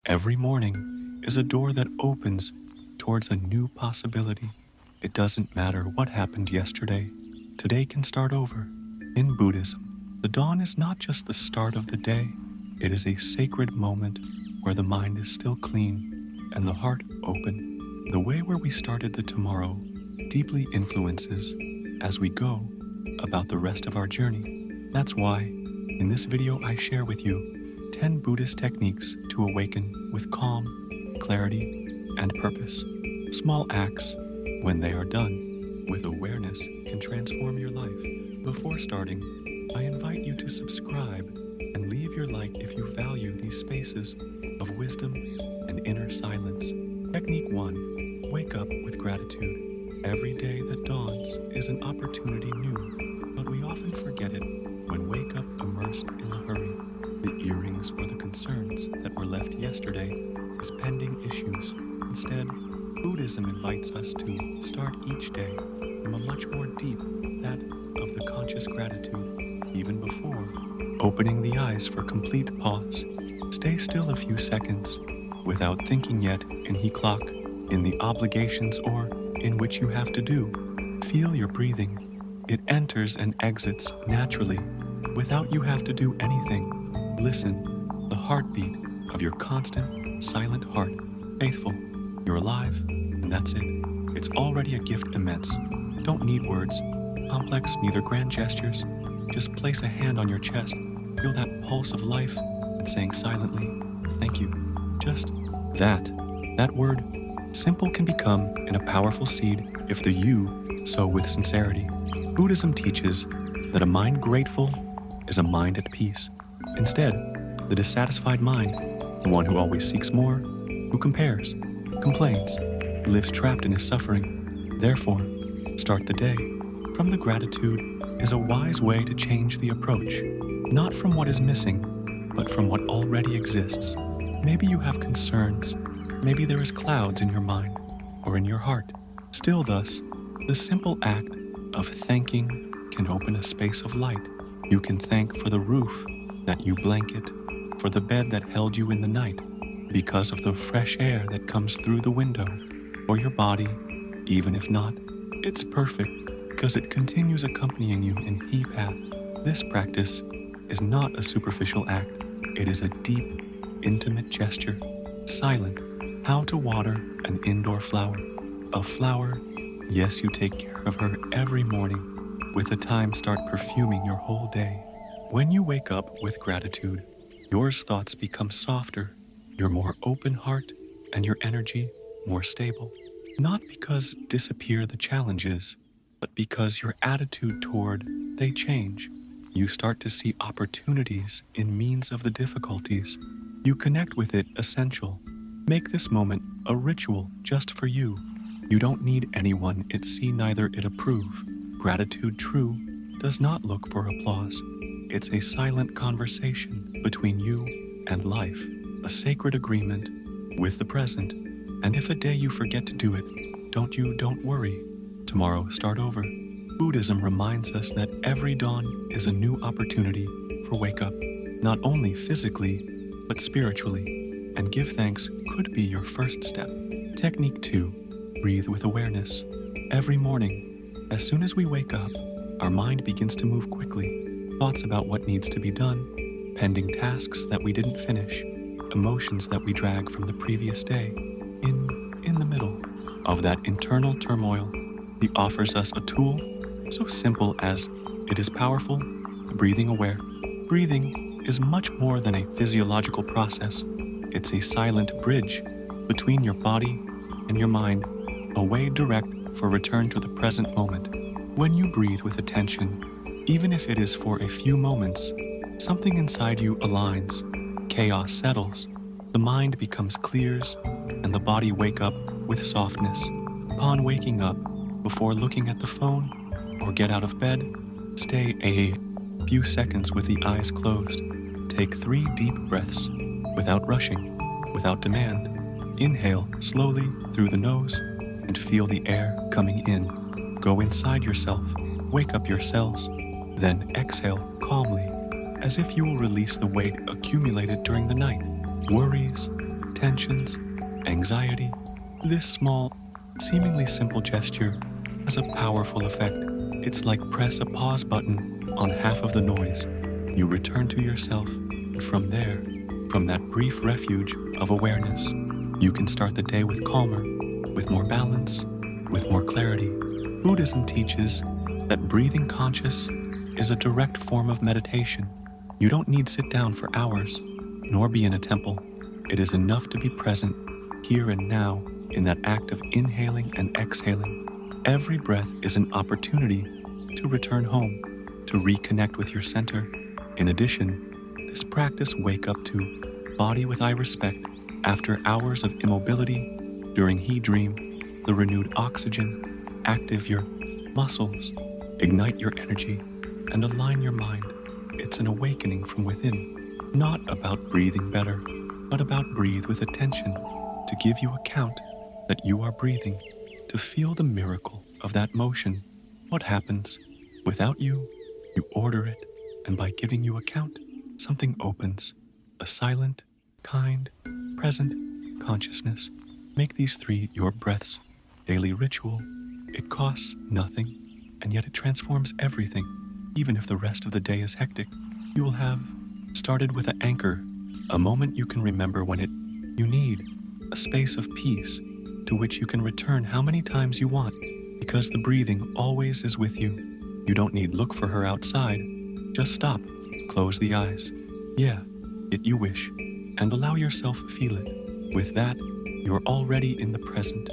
Every morning is a door that opens towards a new possibility. It doesn't matter what happened yesterday. Today can start over. In Buddhism, the dawn is not just the start of the day. It is a sacred moment where the mind is still clean and the heart open. The way where we started the tomorrow deeply influences as we go about the rest of our journey. That's why in this video I share with you 10 Buddhist techniques to awaken with calm, clarity, and purpose. Small acts, when they are done with awareness, can transform your life. Before starting, I invite you to subscribe and leave your like if you value these spaces of wisdom and inner silence. Technique 1. Wake up with gratitude. Every day that dawns is an opportunity new, but we often forget it when wake up immersed in the hurry. The earrings or the concerns that were left yesterday as pending issues. Instead, Buddhism invites us to start each day from a much more deep, that of the conscious gratitude. Even before opening the eyes for complete pause, stay still a few seconds without thinking yet in he clock, in the obligations or in which you have to do. Feel your breathing. It enters and exits naturally without you have to do anything. Listen, the heartbeat of your constant, silent heart. Faithful, you're alive, and that's it. It's already a gift immense. Don't need words, complex, neither grand gestures. Just place a hand on your chest, feel that pulse of life, and saying silently, thank you. Just that. That word, simple, can become in a powerful seed if the you sow with sincerity. Buddhism teaches that a mind grateful is a mind at peace. Instead, the dissatisfied mind, the one who always seeks more, who compares, complains, lives trapped in his suffering. Therefore, start the day from the gratitude is a wise way to change the approach, not from what is missing, but from what already exists. Maybe you have concerns, maybe there is clouds in your mind or in your heart. Still thus, the simple act of thanking can open a space of light. You can thank for the roof that you blanket, for the bed that held you in the night, because of the fresh air that comes through the window, or your body, even if not. It's perfect because it continues accompanying you in he path. This practice is not a superficial act. It is a deep, intimate gesture, silent. How to water an indoor flower. A flower, yes, you take care of her every morning. With the time, start perfuming your whole day. When you wake up with gratitude, your thoughts become softer, your more open heart, and your energy more stable. Not because disappear the challenges, but because your attitude toward they change. You start to see opportunities in means of the difficulties. You connect with it essential. Make this moment a ritual just for you. You don't need anyone it see, neither it approve. Gratitude true does not look for applause. It's a silent conversation between you and life, a sacred agreement with the present. And if a day you forget to do it, don't worry. Tomorrow start over. Buddhism reminds us that every dawn is a new opportunity for wake up, not only physically, but spiritually. And give thanks could be your first step. Technique 2. Breathe with awareness. Every morning, as soon as we wake up, our mind begins to move quickly. Thoughts about what needs to be done, pending tasks that we didn't finish, emotions that we drag from the previous day. In the middle of that internal turmoil, he offers us a tool so simple as it is powerful, breathing aware. Breathing is much more than a physiological process. It's a silent bridge between your body and your mind, a way direct for return to the present moment. When you breathe with attention, even if it is for a few moments, something inside you aligns, chaos settles, the mind becomes clears, and the body wake up with softness. Upon waking up, before looking at the phone or get out of bed, stay a few seconds with the eyes closed. Take 3 deep breaths, without rushing, without demand. Inhale slowly through the nose and feel the air coming in. Go inside yourself, wake up your cells, then exhale calmly, as if you will release the weight accumulated during the night. Worries, tensions, anxiety, this small, seemingly simple gesture has a powerful effect. It's like press a pause button on half of the noise. You return to yourself, and from there, from that brief refuge of awareness, you can start the day with calmer, with more balance, with more clarity. Buddhism teaches that breathing conscious is a direct form of meditation. You don't need sit down for hours, nor be in a temple. It is enough to be present, here and now, in that act of inhaling and exhaling. Every breath is an opportunity to return home, to reconnect with your center. In addition, this practice wake up to body with eye respect after hours of immobility. During he dream, the renewed oxygen active your muscles, ignite your energy, and align your mind. It's an awakening from within, not about breathing better, but about breathe with attention, to give you account that you are breathing, to feel the miracle of that motion. What happens? Without you, you order it, and by giving you account, something opens, a silent, kind, present consciousness. Make these three your breaths, daily ritual. It costs nothing, and yet it transforms everything. Even if the rest of the day is hectic, you will have started with an anchor, a moment you can remember when you need, a space of peace to which you can return how many times you want, because the breathing always is with you. You don't need look for her outside. Just stop, close the eyes. Yeah, it you wish, and allow yourself feel it. With that, you're already in the present.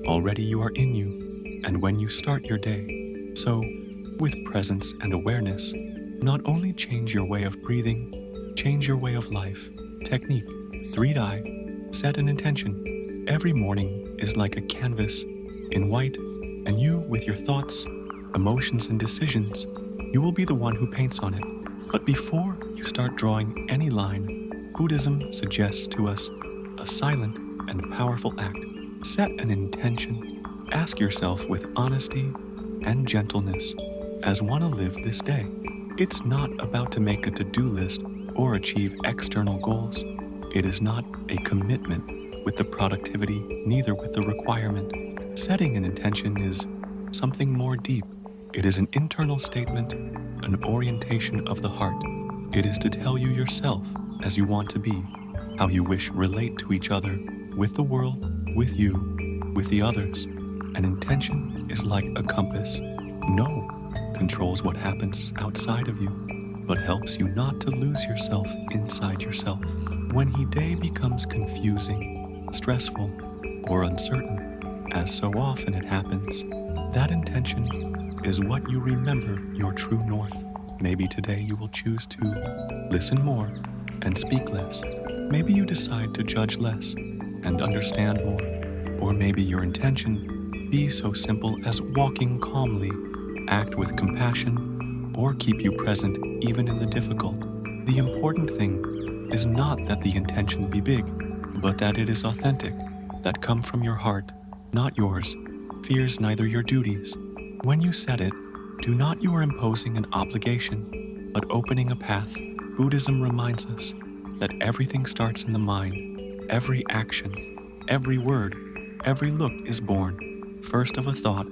Already you are in you, and when you start your day. So, with presence and awareness, not only change your way of breathing, change your way of life. Technique, 3-die, set an intention. Every morning is like a canvas in white, and you, with your thoughts, emotions, and decisions, you will be the one who paints on it. But before you start drawing any line, Buddhism suggests to us a silent and powerful act. Set an intention. Ask yourself with honesty and gentleness, as wanna live this day. It's not about to make a to-do list or achieve external goals. It is not a commitment with the productivity, neither with the requirement. Setting an intention is something more deep. It is an internal statement, an orientation of the heart. It is to tell you yourself as you want to be, how you wish relate to each other, with the world, with you, with the others. An intention is like a compass. No controls what happens outside of you, but helps you not to lose yourself inside yourself. When the day becomes confusing, stressful, or uncertain, as so often it happens, that intention is what you remember your true north. Maybe today you will choose to listen more and speak less. Maybe you decide to judge less and understand more. Or maybe your intention be so simple as walking calmly, act with compassion, or keep you present even in the difficult. The important thing is not that the intention be big, but that it is authentic, that come from your heart, not yours, fears neither your duties. When you set it, do not you are imposing an obligation, but opening a path. Buddhism reminds us that everything starts in the mind. Every action, every word, every look is born, first of a thought,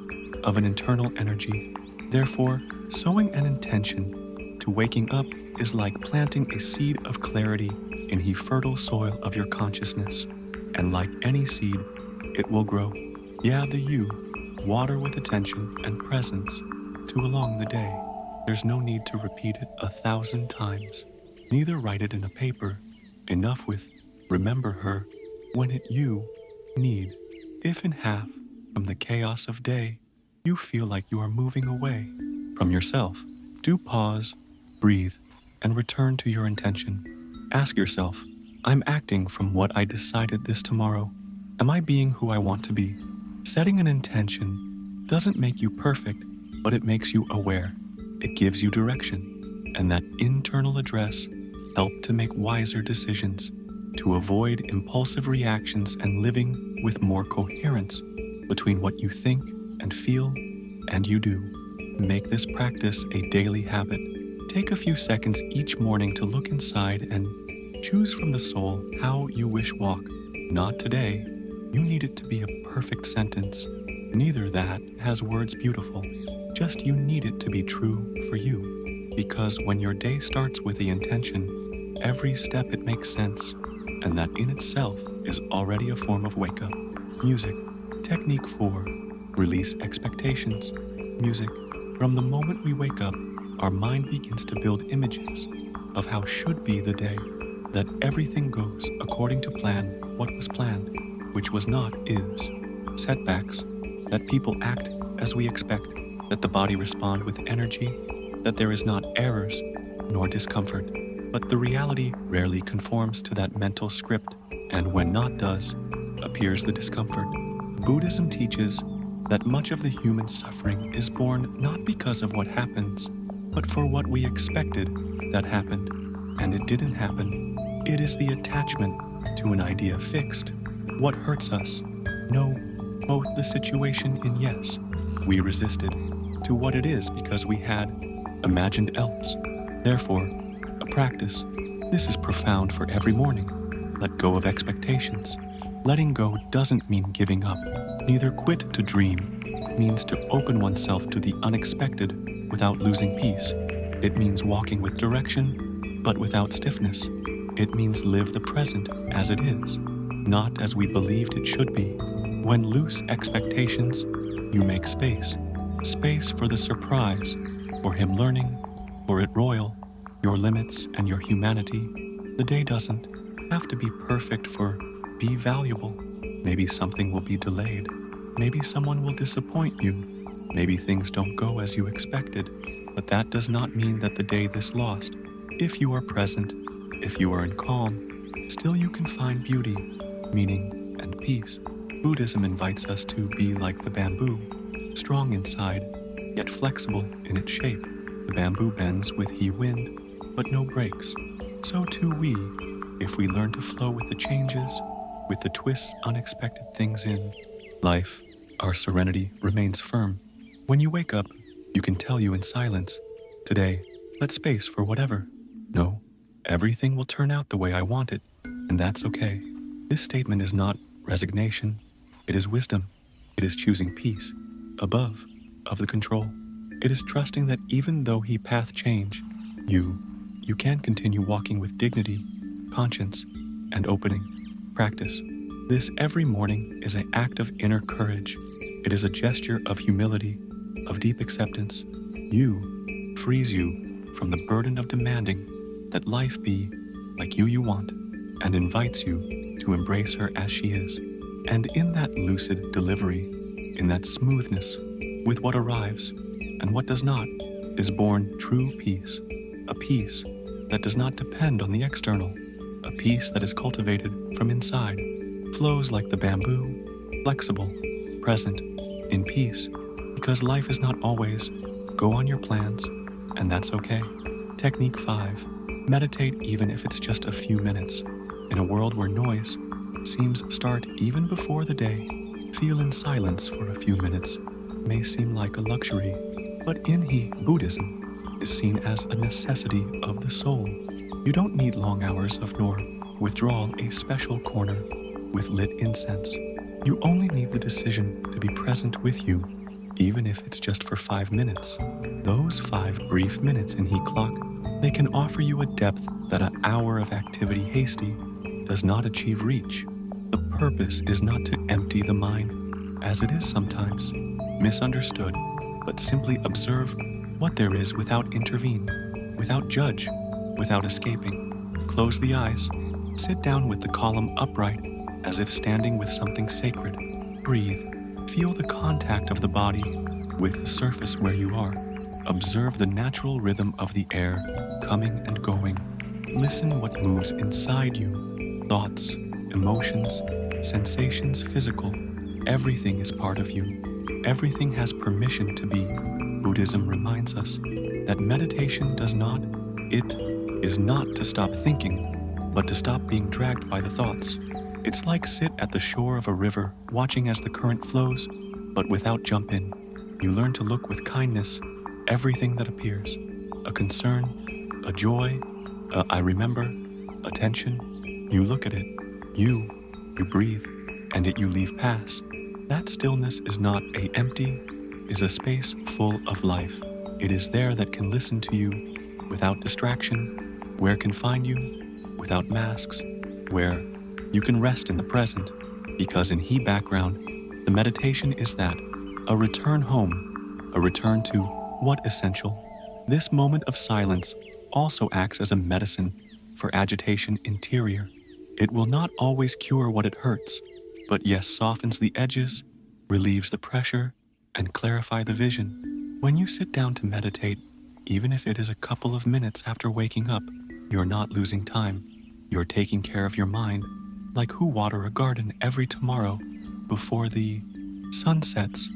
of an internal energy. Therefore, sowing an intention to waking up is like planting a seed of clarity in the fertile soil of your consciousness. And like any seed, it will grow. Yeah, the you, water with attention and presence to along the day. There's no need to repeat it 1,000 times. Neither write it in a paper. Enough with remember her when it you need. If in half from the chaos of day, you feel like you are moving away from yourself, do pause, breathe, and return to your intention. Ask yourself, I'm acting from what I decided this tomorrow. Am I being who I want to be? Setting an intention doesn't make you perfect, but it makes you aware. It gives you direction, and that internal address help to make wiser decisions, to avoid impulsive reactions and living with more coherence between what you think and feel and you do. Make this practice a daily habit. Take a few seconds each morning to look inside and choose from the soul how you wish walk. Not today. You need it to be a perfect sentence. Neither that has words beautiful. Just you need it to be true for you. Because when your day starts with the intention, every step it makes sense, and that in itself is already a form of wake up. Music. Technique 4. Release expectations. Music. From the moment we wake up, our mind begins to build images of how should be the day, that everything goes according to plan, what was planned, which was not is. Setbacks, that people act as we expect, that the body respond with energy, that there is not errors nor discomfort, but the reality rarely conforms to that mental script, and when not does, appears the discomfort. Buddhism teaches that much of the human suffering is born not because of what happens, but for what we expected that happened, and it didn't happen. It is the attachment to an idea fixed. What hurts us? No, both the situation in yes, we resisted, to what it is because we had imagined else. Therefore, a practice. This is profound for every morning. Let go of expectations. Letting go doesn't mean giving up. Neither quit to dream means to open oneself to the unexpected without losing peace. It means walking with direction, but without stiffness. It means live the present as it is, not as we believed it should be. When loose expectations, you make space. Space for the surprise, for him learning, for it royal, your limits and your humanity. The day doesn't have to be perfect for be valuable. Maybe something will be delayed. Maybe someone will disappoint you. Maybe things don't go as you expected. But that does not mean that the day is lost. If you are present, if you are in calm, still you can find beauty, meaning, and peace. Buddhism invites us to be like the bamboo, strong inside, yet flexible in its shape. The bamboo bends with he wind, but no breaks. So too we, if we learn to flow with the changes, with the twists unexpected things in life, our serenity remains firm. When you wake up, you can tell you in silence, today, let space for whatever. No, everything will turn out the way I want it, and that's okay. This statement is not resignation, it is wisdom. It is choosing peace, above, of the control. It is trusting that even though he path change, you can continue walking with dignity, conscience, and opening. Practice. This every morning is an act of inner courage. It is a gesture of humility, of deep acceptance. You frees you from the burden of demanding that life be like you want, and invites you to embrace her as she is. And in that lucid delivery, in that smoothness, with what arrives and what does not, is born true peace, a peace that does not depend on the external, a peace that is cultivated from inside, flows like the bamboo, flexible, present, in peace, because life is not always go on your plans, and that's okay. Technique 5. Meditate even if it's just a few minutes. In a world where noise seems start even before the day, feel in silence for a few minutes may seem like a luxury, but in Buddhism is seen as a necessity of the soul. You don't need long hours of nor withdrawal a special corner with lit incense. You only need the decision to be present with you, even if it's just for 5 minutes. Those 5 brief minutes in clock, they can offer you a depth that an hour of activity hasty does not achieve reach. The purpose is not to empty the mind, as it is sometimes, misunderstood, but simply observe what there is without intervene, without judge, without escaping. Close the eyes, sit down with the column upright, as if standing with something sacred. Breathe, feel the contact of the body with the surface where you are. Observe the natural rhythm of the air coming and going. Listen what moves inside you. Thoughts, emotions, sensations, physical. Everything is part of you. Everything has permission to be. Buddhism reminds us that meditation is not to stop thinking, but to stop being dragged by the thoughts. It's like sit at the shore of a river, watching as the current flows, but without jump in. You learn to look with kindness everything that appears. A concern, a joy, I remember, attention. You look at it. You You breathe, and it you leave pass. That stillness is not a empty, is a space full of life. It is there that can listen to you without distraction, where can find you without masks, where you can rest in the present, because in He background, the meditation is that, a return home, a return to what essential. This moment of silence also acts as a medicine for agitation interior. It will not always cure what it hurts, but yes, softens the edges, relieves the pressure, and clarify the vision. When you sit down to meditate, even if it is a couple of minutes after waking up, you're not losing time. You're taking care of your mind, like who water a garden every tomorrow before the sun sets,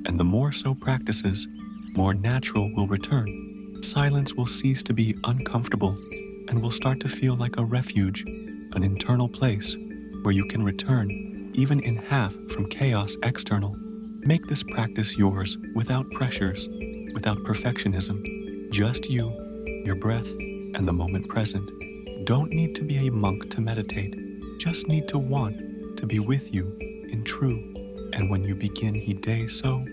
and the more so practices, more natural will return. Silence will cease to be uncomfortable and will start to feel like a refuge, an internal place where you can return, even in half from chaos external. Make this practice yours without pressures, without perfectionism. Just you, your breath, and the moment present. Don't need to be a monk to meditate. Just need to want to be with you in true. And when you begin He day so,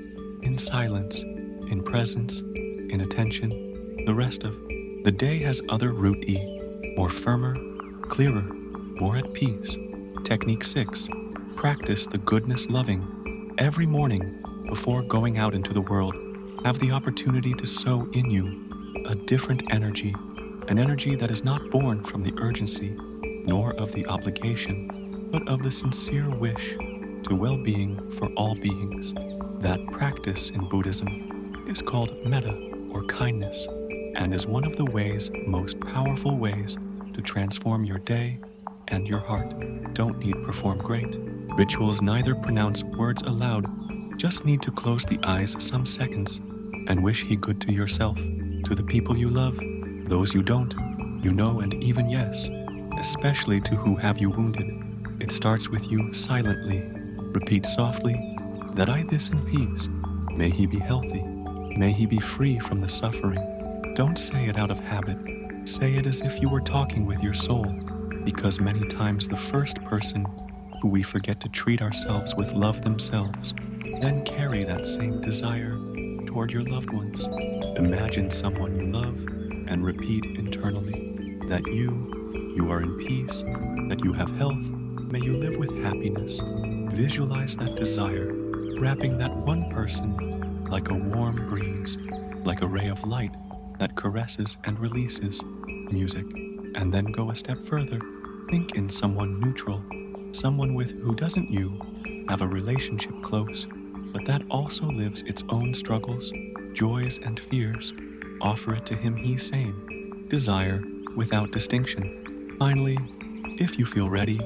in silence, in presence, in attention, the rest of the day has other root E, more firmer, clearer, more at peace. Technique 6. Practice the goodness loving. Every morning, before going out into the world, have the opportunity to sow in you a different energy, an energy that is not born from the urgency, nor of the obligation, but of the sincere wish to well-being for all beings. That practice in Buddhism is called metta, or kindness, and is one of the most powerful ways to transform your day and your heart. Don't need perform great. Rituals neither pronounce words aloud, just need to close the eyes some seconds and wish He good to yourself, to the people you love, those you don't, you know, and even yes, especially to who have you wounded. It starts with you silently. Repeat softly, that I this in peace. May he be healthy. May he be free from the suffering. Don't say it out of habit. Say it as if you were talking with your soul, because many times the first person who we forget to treat ourselves with love themselves, then carry that same desire toward your loved ones. Imagine someone you love and repeat internally that you are in peace, that you have health, may you live with happiness. Visualize that desire, wrapping that one person like a warm breeze, like a ray of light that caresses and releases music. And then go a step further. Think in someone neutral, someone with who doesn't you have a relationship close, but that also lives its own struggles, joys, and fears. Offer it to him, he same. Desire without distinction. Finally, if you feel ready,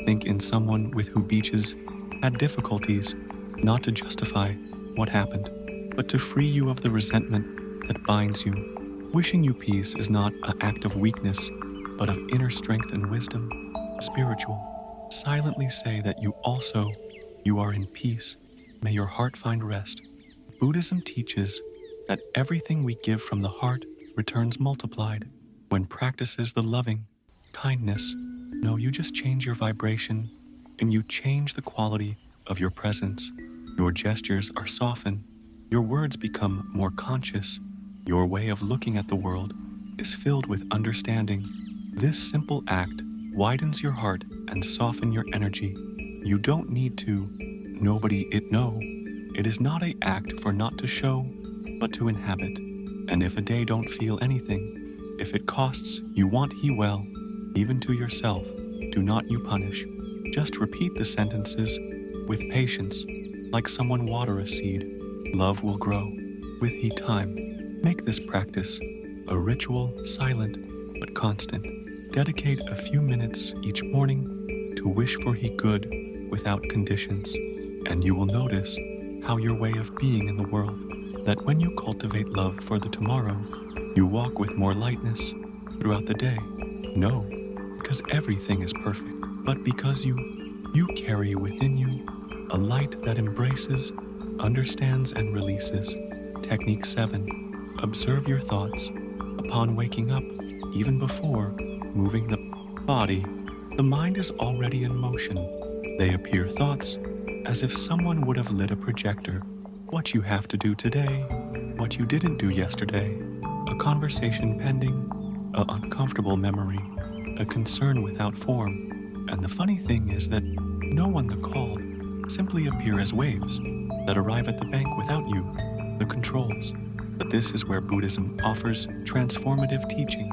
think in someone with who beaches had difficulties, not to justify what happened, but to free you of the resentment that binds you. Wishing you peace is not an act of weakness, but of inner strength and wisdom, spiritual. Silently say that you are in peace. May your heart find rest. Buddhism teaches that everything we give from the heart returns multiplied. When practices the loving kindness, no, you just change your vibration and you change the quality of your presence. Your gestures are softened. Your words become more conscious. Your way of looking at the world is filled with understanding. This simple act widens your heart and softens your energy. You don't need to nobody it know. It is not an act for not to show, but to inhabit. And if a day don't feel anything, if it costs you want he well, even to yourself, do not you punish. Just repeat the sentences with patience, like someone water a seed. Love will grow with he time. Make this practice a ritual, silent but constant. Dedicate a few minutes each morning to wish for he good without conditions, and you will notice how your way of being in the world, that when you cultivate love for the tomorrow, you walk with more lightness throughout the day. No, because everything is perfect, but because you carry within you a light that embraces, understands, and releases. Technique 7. Observe your thoughts. Upon waking up, even before moving the body, the mind is already in motion. They appear thoughts, as if someone would have lit a projector. What you have to do today, what you didn't do yesterday, a conversation pending, an uncomfortable memory, a concern without form. And the funny thing is that no one the called simply appear as waves that arrive at the bank without you, the controls. But this is where Buddhism offers transformative teaching.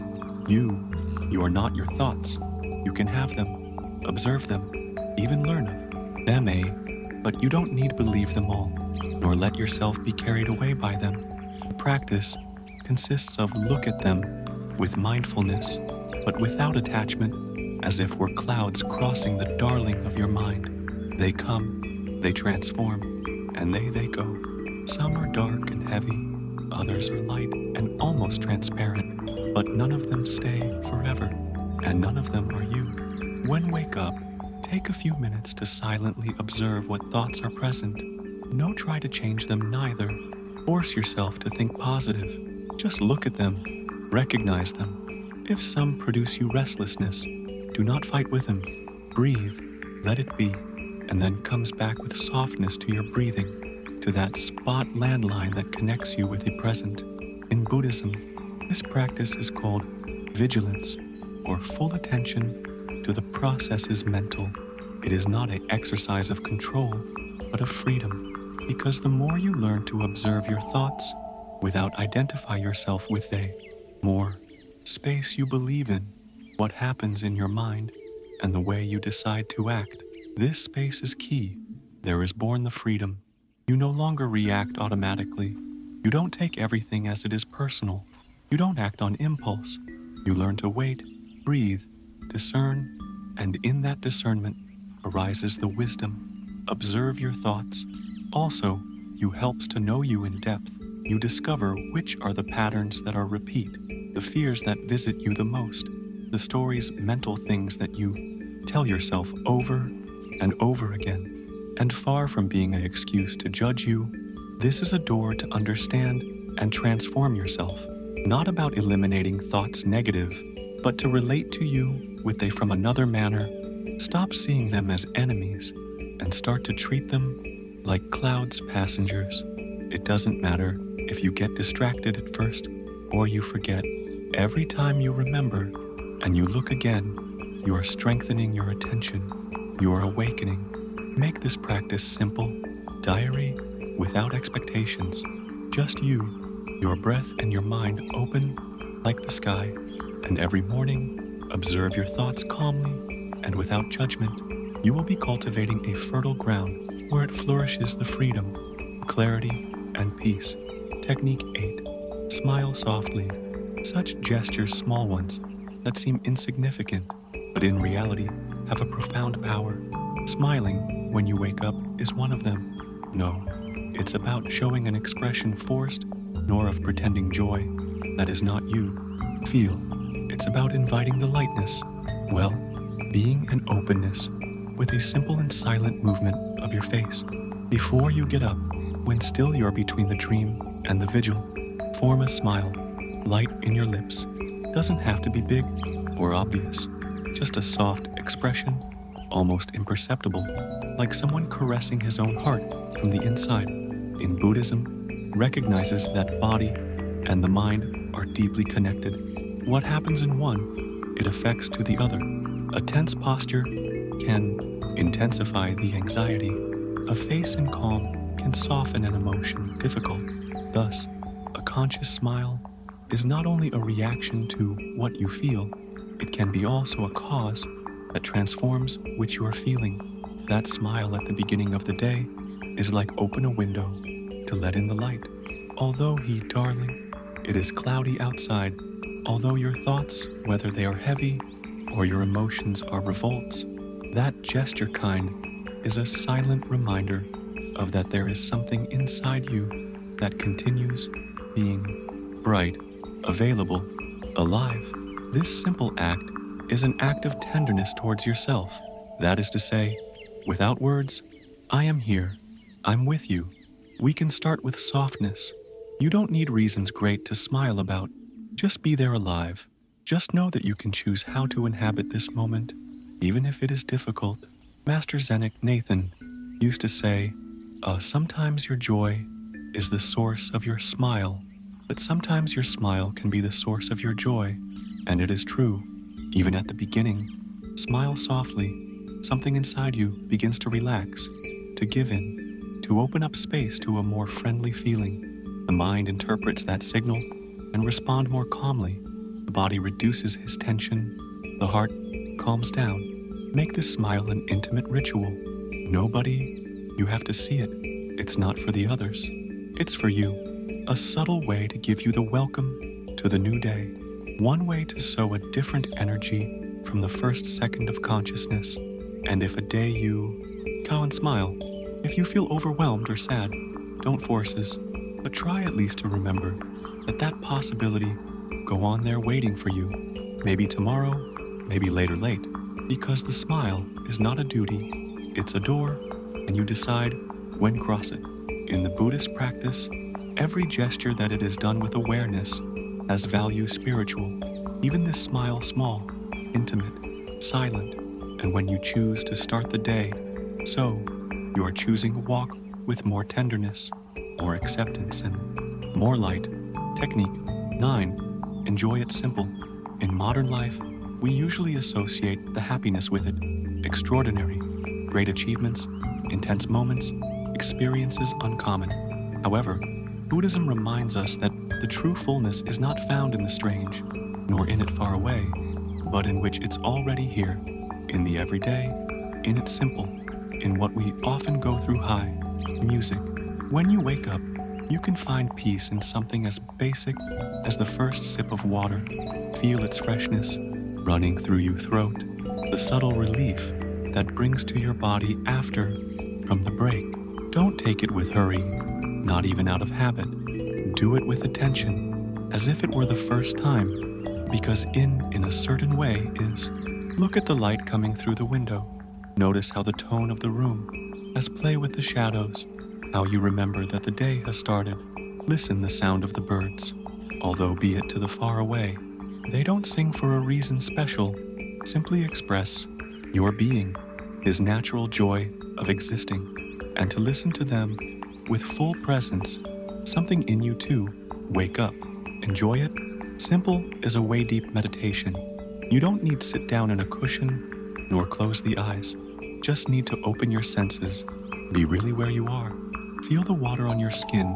You are not your thoughts. You can have them, observe them, even learn of them, but you don't need to believe them all, nor let yourself be carried away by them. The practice consists of look at them with mindfulness, but without attachment, as if were clouds crossing the darling of your mind. They come, they transform, and they go. Some are dark and heavy, others are light and almost transparent, but none of them stay forever, and none of them are you. When wake up, take a few minutes to silently observe what thoughts are present. No try to change them neither. Force yourself to think positive. Just look at them, recognize them. If some produce you restlessness, do not fight with them. Breathe, let it be, and then comes back with softness to your breathing, to that spot landline that connects you with the present. In Buddhism, this practice is called vigilance, or full attention to the processes mental. It is not an exercise of control, but of freedom, because the more you learn to observe your thoughts without identify yourself with they, more space you believe in, what happens in your mind, and the way you decide to act. This space is key. There is born the freedom. You no longer react automatically. You don't take everything as it is personal. You don't act on impulse. You learn to wait, breathe, discern, and in that discernment arises the wisdom. Observe your thoughts. Also, you helps to know you in depth. You discover which are the patterns that are repeat, the fears that visit you the most, the stories, mental things that you tell yourself over and over again. And far from being an excuse to judge you, this is a door to understand and transform yourself. Not about eliminating thoughts negative, but to relate to you with they from another manner. Stop seeing them as enemies and start to treat them like clouds passengers. It doesn't matter if you get distracted at first or you forget. Every time you remember and you look again, you are strengthening your attention. You are awakening. Make this practice simple, diary, without expectations. Just you, your breath and your mind open like the sky. And every morning, observe your thoughts calmly and without judgment. You will be cultivating a fertile ground where it flourishes the freedom, clarity, and peace. Technique 8. Smile softly. Such gestures, small ones, that seem insignificant, but in reality have a profound power. Smiling when you wake up is one of them. No, it's about showing an expression forced, nor of pretending joy. That is not you. Feel. It's about inviting the lightness, well, being an openness, with a simple and silent movement of your face. Before you get up, when still you're between the dream and the vigil, form a smile, light in your lips. Doesn't have to be big or obvious, just a soft expression, almost imperceptible, like someone caressing his own heart from the inside. In Buddhism, recognizes that body and the mind are deeply connected. What happens in one, it affects to the other. A tense posture can intensify the anxiety. A face in calm can soften an emotion difficult. Thus, a conscious smile is not only a reaction to what you feel, it can be also a cause that transforms which you are feeling. That smile at the beginning of the day is like open a window to let in the light. Although darling, it is cloudy outside. Although your thoughts, whether they are heavy or your emotions are revolts, that gesture kind is a silent reminder of that there is something inside you that continues being bright, available, alive. This simple act is an act of tenderness towards yourself. That is to say, without words, I am here, I'm with you. We can start with softness. You don't need reasons great to smile about. Just be there alive. Just know that you can choose how to inhabit this moment, even if it is difficult. Master Zenik Nathan used to say, sometimes your joy is the source of your smile, but sometimes your smile can be the source of your joy. And it is true, even at the beginning. Smile softly, something inside you begins to relax, to give in, to open up space to a more friendly feeling. The mind interprets that signal and responds more calmly. The body reduces its tension, the heart calms down. Make this smile an intimate ritual. Nobody, you have to see it. It's not for the others. It's for you. A subtle way to give you the welcome to the new day. One way to sow a different energy from the first second of consciousness. And if a day you cow and smile, if you feel overwhelmed or sad, don't forces, but try at least to remember that possibility go on there waiting for you. Maybe tomorrow, maybe later late. Because the smile is not a duty, it's a door, and you decide when cross it. In the Buddhist practice, every gesture that it is done with awareness has value spiritual. Even this smile small, intimate, silent, and when you choose to start the day, so you are choosing a walk with more tenderness, more acceptance, and more light. Technique 9. Enjoy it simple. In modern life, we usually associate the happiness with it. Extraordinary, great achievements, intense moments, experiences uncommon. However, Buddhism reminds us that the true fullness is not found in the strange, nor in it far away, but in which it's already here, in the everyday, in its simple, in what we often go through high, music. When you wake up, you can find peace in something as basic as the first sip of water. Feel its freshness running through your throat, the subtle relief that brings to your body after from the break. Don't take it with hurry, not even out of habit. Do it with attention, as if it were the first time, because in a certain way is. Look at the light coming through the window. Notice how the tone of the room has play with the shadows, how you remember that the day has started. Listen the sound of the birds, although be it to the far away. They don't sing for a reason special, simply express your being, his natural joy of existing, and to listen to them with full presence, something in you too, wake up, enjoy it. Simple is a way deep meditation. You don't need to sit down in a cushion, nor close the eyes, just need to open your senses, be really where you are. Feel the water on your skin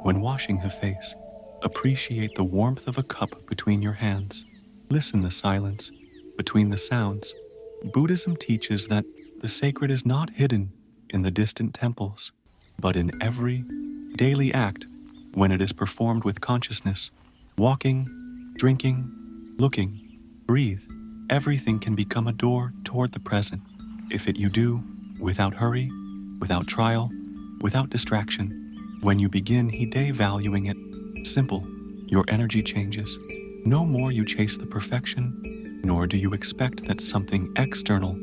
when washing the face. Appreciate the warmth of a cup between your hands. Listen the silence between the sounds. Buddhism teaches that the sacred is not hidden in the distant temples, but in every daily act when it is performed with consciousness. Walking, drinking, looking, breathe. Everything can become a door toward the present if it you do without hurry, without trial, without distraction. When you begin day valuing it simple, your energy changes. No more you chase the perfection, nor do you expect that something external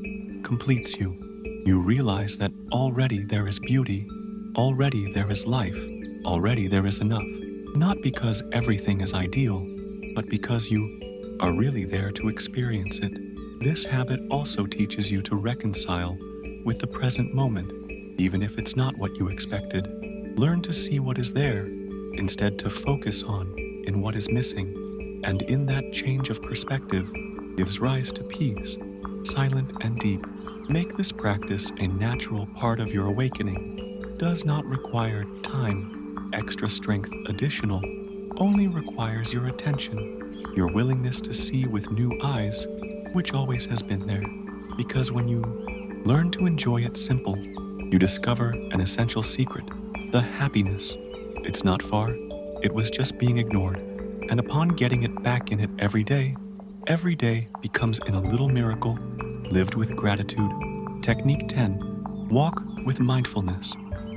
completes you. You realize that already there is beauty, already there is life, already there is enough. Not because everything is ideal, but because you are really there to experience it. This habit also teaches you to reconcile with the present moment, even if it's not what you expected. Learn to see what is there, instead to focus on in what is missing, and in that change of perspective gives rise to peace, silent and deep. Make this practice a natural part of your awakening. Does not require time, extra strength additional, only requires your attention, your willingness to see with new eyes, which always has been there. Because when you learn to enjoy it simple, you discover an essential secret, the happiness. It's not far, it was just being ignored. And upon getting it back in it every day becomes in a little miracle, lived with gratitude. Technique 10. Walk with mindfulness.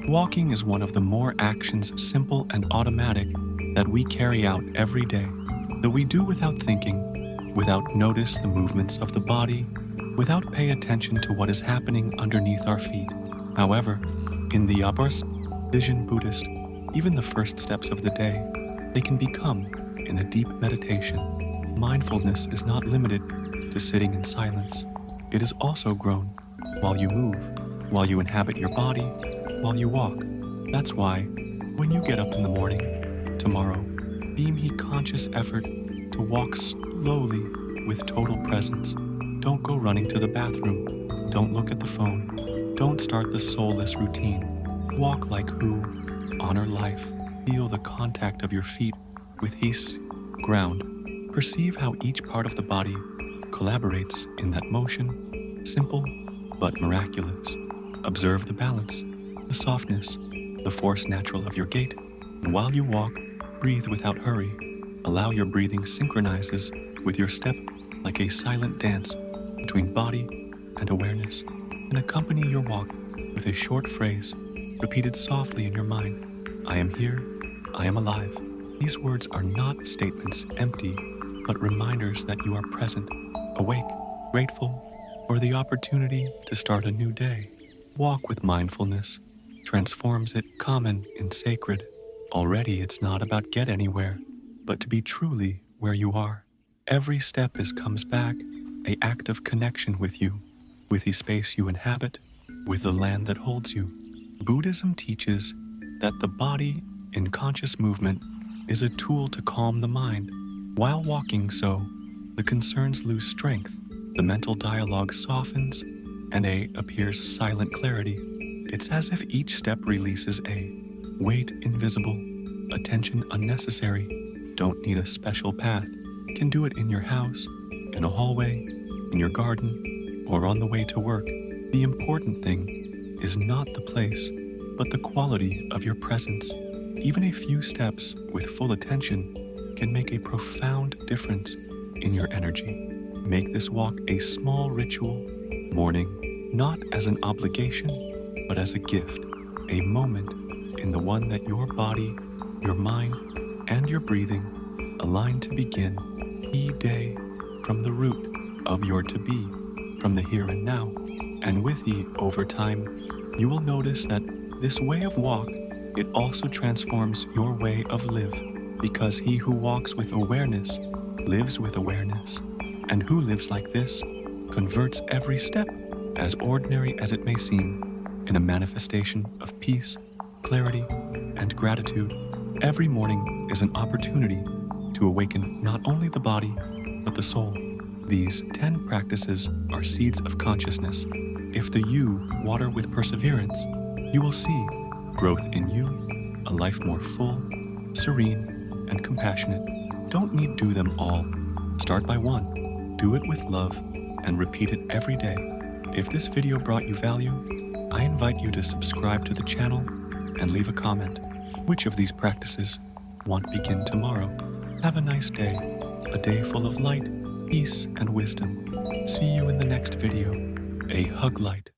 Walking is one of the more actions, simple and automatic, that we carry out every day, that we do without thinking, without notice the movements of the body, without pay attention to what is happening underneath our feet. However, in the upper vision Buddhist, even the first steps of the day, they can become in a deep meditation. Mindfulness is not limited to sitting in silence. It is also grown while you move, while you inhabit your body, while you walk. That's why, when you get up in the morning, tomorrow, beam heat conscious effort to walk slowly with total presence. Don't go running to the bathroom. Don't look at the phone. Don't start the soulless routine. Walk like who? Honor life. Feel the contact of your feet with his ground. Perceive how each part of the body collaborates in that motion, simple but miraculous. Observe the balance, the softness, the force natural of your gait. And while you walk, breathe without hurry. Allow your breathing synchronizes with your step like a silent dance between body and awareness. And accompany your walk with a short phrase, repeated softly in your mind. I am here, I am alive. These words are not statements empty, but reminders that you are present, awake, grateful for the opportunity to start a new day. Walk with mindfulness transforms it common and sacred. Already it's not about get anywhere, but to be truly where you are. Every step comes back, a act of connection with you, with the space you inhabit, with the land that holds you. Buddhism teaches that the body in conscious movement is a tool to calm the mind. While walking so, the concerns lose strength, the mental dialogue softens, and appears silent clarity. It's as if each step releases weight invisible, attention unnecessary. Don't need a special path. Can do it in your house, in a hallway, in your garden, or on the way to work. The important thing is not the place, but the quality of your presence. Even a few steps with full attention can make a profound difference in your energy. Make this walk a small ritual, morning, not as an obligation, but as a gift, a moment in the one that your body, your mind, and your breathing align to begin each day from the root of your to be, from the here and now. And with over time, you will notice that this way of walk, it also transforms your way of live, because he who walks with awareness lives with awareness, and who lives like this converts every step, as ordinary as it may seem, in a manifestation of peace, clarity, and gratitude. Every morning is an opportunity to awaken not only the body, but the soul. These 10 practices are seeds of consciousness. If the you water with perseverance, you will see growth in you, a life more full, serene, and compassionate. Don't need do them all. Start by one. Do it with love and repeat it every day. If this video brought you value, I invite you to subscribe to the channel and leave a comment. Which of these practices want begin tomorrow? Have a nice day, a day full of light, peace, and wisdom. See you in the next video. A hug light.